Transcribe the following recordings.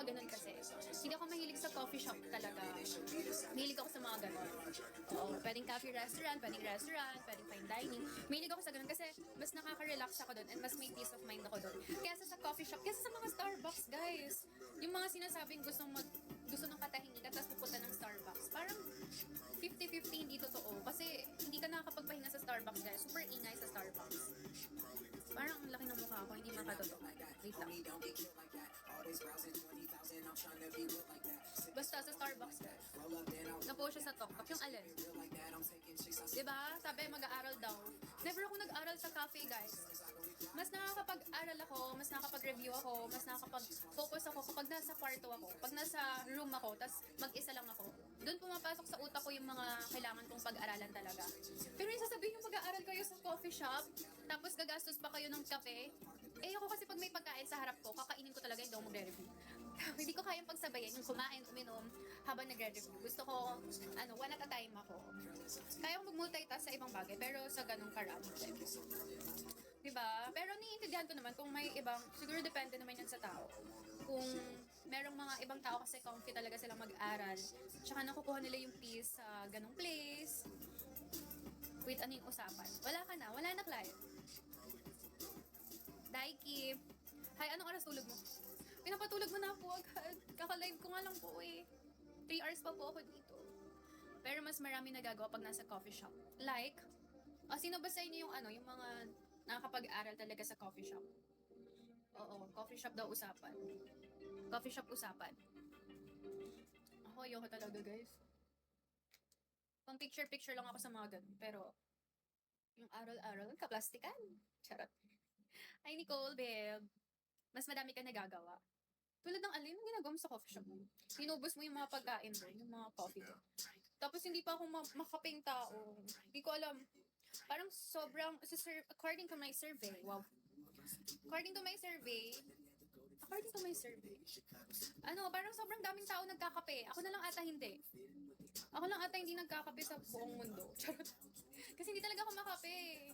ganun kasi. Hindi ako mahilig sa coffee shop talaga. Mahilig ako sa mga ganun. Oo, pwedeng cafe restaurant, pwedeng fine dining. Mahilig ako sa ganun kasi mas nakaka-relax ako doon and mas may peace of mind ako doon. Kaya sa coffee shop, kasi sa mga Starbucks, guys. Yung mga sinasabing gusto ng katahimikan tapos pupunta ng Starbucks. Parang 50-50 hindi totoo. Kasi hindi ka nakakapagpahinga sa Starbucks, guys. Super ingay sa Starbucks. Parang ang laki ng mukha ko, hindi makatotoo. Wait lang. Basta sa Starbucks, guys. Napo siya sa TokTok. Yung alin. Diba? Sabi, mag-aaral daw. Never ako nag-aral sa cafe, guys. Mas nakakapag-aral ako, mas nakakapag-review ako, mas nakakapag-focus ako kapag nasa kwarto ako, pag nasa room ako, tas mag-isa lang ako. Doon pumapasok sa utak ko yung mga kailangan kong pag-aralan talaga. Pero yung sasabihin yung mag-aaral kayo sa coffee shop, tapos gagastos pa kayo ng kape, eh ako kasi pag may pagkain sa harap ko, kakainin ko talaga, hindi ako magre-review. Hindi ko kayang pagsabayan yung kumain, uminom habang nagre-review. Gusto ko, one at a time ako. Kaya ko mag-multitask sa ibang bagay, pero sa ganong karami. Diba? Pero naiintindihan ko naman kung may ibang, siguro depende naman yan sa tao. Kung merong mga ibang tao kasi comfy talaga silang mag-aral, tsaka nakukuha nila yung peace sa ganong place. Wait, ano yung usapan? Wala na client. Daiki. Hi, anong oras tulog mo? Pinapatulog mo na po agad. Kaka-live ko nga lang po eh. 3 hours pa po ako dito. Pero mas marami nagagawa pag nasa coffee shop. Like, sino ba sa inyo yung mga nakakapag-aral talaga sa coffee shop? Oo, coffee shop daw usapan. Coffee shop usapan. Ako, ayoko talaga, guys. Pang picture-picture lang ako sa mga ganun. Pero, yung aral-aral, kaplastikan. Charot. Ay, Nicole, babe. Mas madami ka nagagawa. Tulad ng alin, yung ginagawa mo sa coffee shop mo. Inubos mo yung mga pagkain mo, yung mga coffee mo. Tapos hindi pa ako makaping tao. Hindi ko alam. Parang sobrang, according to my survey, wow. According to my survey, parang sobrang daming tao nagkakape. Ako na lang ata hindi. Ako lang ata hindi nagkakape sa buong mundo. Charot. Kasi hindi talaga ako makape.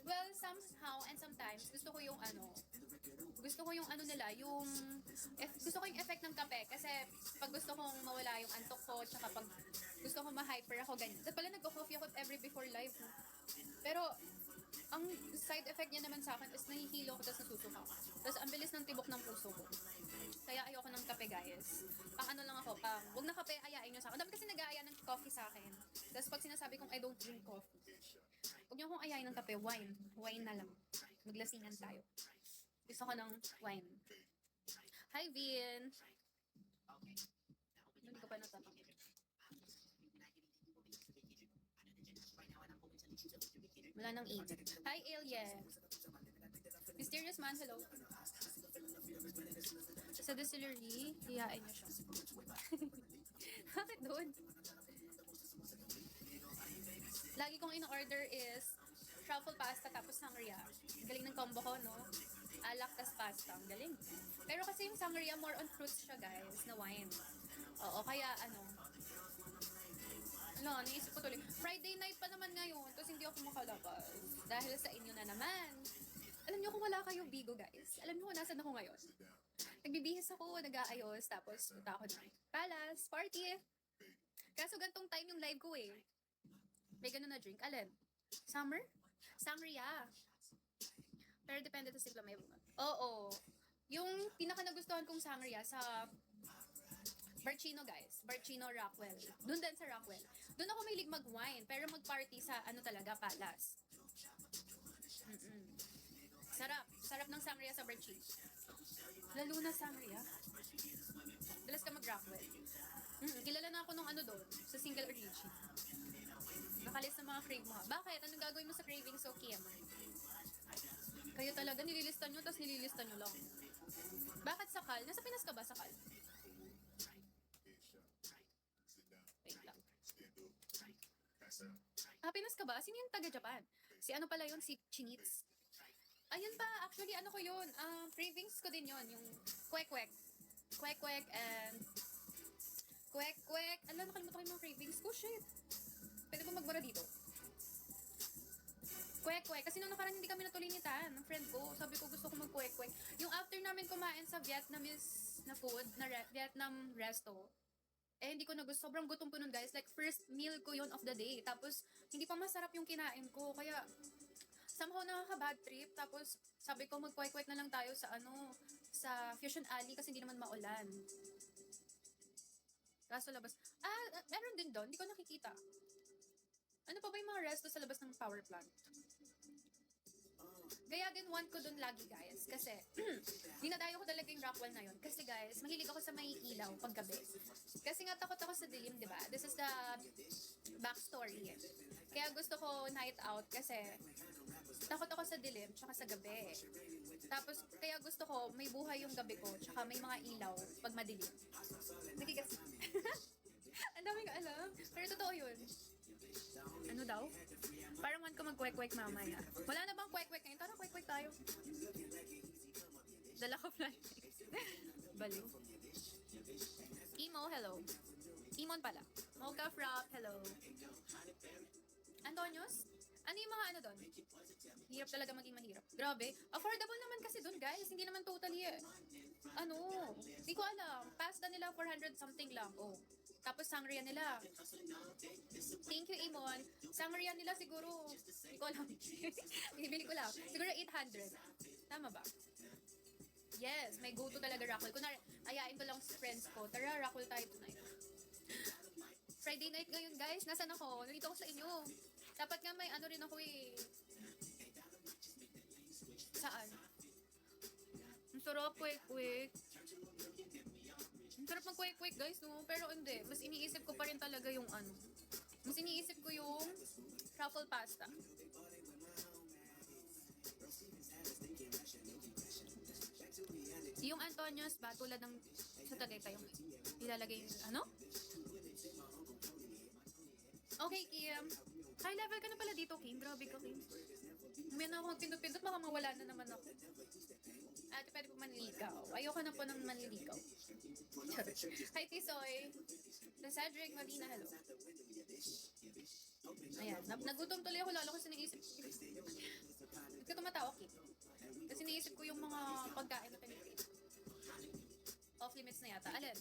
Well, somehow and sometimes, gusto ko yung nila, gusto ko yung effect ng kape. Kasi pag gusto kong mawala yung antok ko, tsaka pag gusto kong ma-hyper ako, ganyan. Tapos pala nag-coffee ako every before live. No? Pero, ang side effect niya naman sa akin is nahihilo ko tapos nasusuka. Tapos ang bilis ng tibok ng puso ko. Kaya ayoko ng kape, guys. Wag na kape, ayain nyo sa akin. Dami kasi nag-aaya ng coffee sa akin. Tapos pag sinasabi kong I don't drink coffee, huwag nyo akong ayain ng kape, wine. Wine na lang. Maglasingan tayo. Gusto ko ng wine. Hi, Vin! Hindi ko pa natatanong. Wala nang agent. Hi, Alien! Mysterious man, hello. Sa distillery, hiyain niyo siya. Bakit doon? Lagi kong in-order is truffle pasta tapos sangria. Galing ng combo ko, no? Alak tas pasta. Ang galing. Pero kasi yung sangria, more on fruits siya, guys, na wine. Oo, kaya naisip ko tuloy. Friday night pa naman ngayon, tapos hindi ako makalabas. Dahil sa inyo na naman. Alam niyo kung wala kayo Bigo, guys. Alam niyo kung nasan ako ngayon. Nagbibihis ako, nag-aayos, tapos punta ako ng Palace, party. Kaso gantong time yung live ko eh. May ganun na drink. Alin? Summer? Sangria. Pero depende sa simpla may Oo. Yung pinaka nagustuhan kong sangria sa Barcino, guys. Barcino Rockwell. Doon din sa Rockwell. Doon ako mahilig mag-wine, pero mag-party sa talaga, Palace. Sarap. Sarap ng sangria sa Barcino. Lalo na sangria. Dalas ka mag-Rockwell. Kilala na ako nung doon, sa single origin. Nakalis na mga crave mo. Bakit? Anong gagawin mo sa craving so Kim? Kayo talaga, nililista nyo, tapos nililista nyo lang. Bakit Sakal? Nasa Pinas ka ba, Sakal? Wait lang. Pinas ka ba? Sino yung taga-Japan? Si pala yun? Si Chinitz. Ayun pa, actually, ko yun. Cravings ko din yun. Yung kwek-kwek. Kwek-kwek and kwek-kwek. Nakalimutan ko yung mga cravings ko. Shit. Pwede ba magbara dito? Kwek-kwek. Kasi nung nakaraan hindi kami natulinitan ng friend ko. Sabi ko gusto ko mag-kwek-kwek. Yung after namin kumain sa Vietnamese na food, na Vietnam resto. Eh, hindi ko sobrang gutom ko nun, guys. Like, first meal ko yon of the day. Tapos, hindi pa masarap yung kinain ko. Kaya, somehow nakaka-bad trip. Tapos, sabi ko, mag-kwek-kwek na lang tayo sa sa Fusion Alley kasi hindi naman maulan. Kaso labas. Meron din doon. Hindi ko nakikita. Ano pa ba yung mga resto sa labas ng power plant? Kaya din want ko dun lagi, guys. Kasi, dinadayo ko talaga yung Rockwell na yun. Kasi, guys, mahilig ako sa may ilaw paggabi. Kasi nga takot ako sa dilim, di ba? This is the backstory. Kaya gusto ko night out kasi takot ako sa dilim tsaka sa gabi. Tapos, kaya gusto ko may buhay yung gabi ko tsaka may mga ilaw pag madilim. Nakikas. Ang daming alam. Pero totoo yun. Ano daw? Parang want ko mag-kwek-kwek mamaya. Wala na bang kwek-kwek ngayon? Tara, kwek-kwek tayo. Dala ko plastic. Baliw. Emo, hello. Imon pala. Mocha Frap, hello. Antonios? Ano yung mga ano doon? Hirap talaga maging mahirap. Grabe. Affordable naman kasi doon, guys. Hindi naman totally Hindi ko alam. Pasta nila 400 something lang. Oh. Tapos sangria nila. Thank you, Imon. Sangria nila siguro, hindi ko alam. Bibili ko lang. Siguro 800. Tama ba? Yes, may go-to talaga Rockwell. Kunwari, ayain ko lang sa friends ko. Tara, Rockwell tayo tonight. Friday night ngayon, guys. Nasaan ako? Nandito ako sa inyo. Dapat nga may rin ako eh. Saan? Ang sarap, quick. Ang sarap ng quick, guys, no? Pero hindi. Mas iniisip ko pa rin talaga yung Mas iniisip ko yung truffle pasta. Yung Antonios ba, tulad ng sa Tagaytay yung ilalagay Okay, Kim. High level ka na pala dito, Kim. Grabe ka, Kim. May na ako magpindot-pindot, baka mawala na naman ako. Ate, pwede po manliligaw. Ayoko na po ng manliligaw. Hi, Tisoy. The Cedric Molina, hello. Ayan, nagutom tuloy ako, lalo kasi naisip. Hindi ka tumatawa, Kim. Kasi naisip ko yung mga pagkain na pinipin. Off limits na yata. Alin?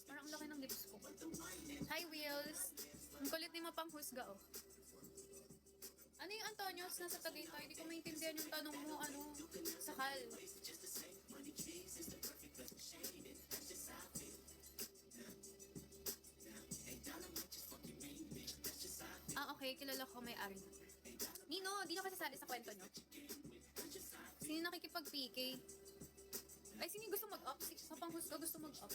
Parang ang laki ng lips ko. Hi, Wheels. Ang kulit ni mapanghusga, oh. Ano yung Antonios nasa Tagaytay? Hindi ko maintindihan yung tanong mo, sakal. Okay. Kilala ko may-ari. Nino, di na kasi sali sa kwento nyo. Sino nakikipag-PK? Ay, sino gusto mag-up? Mapanghusga gusto mag-up.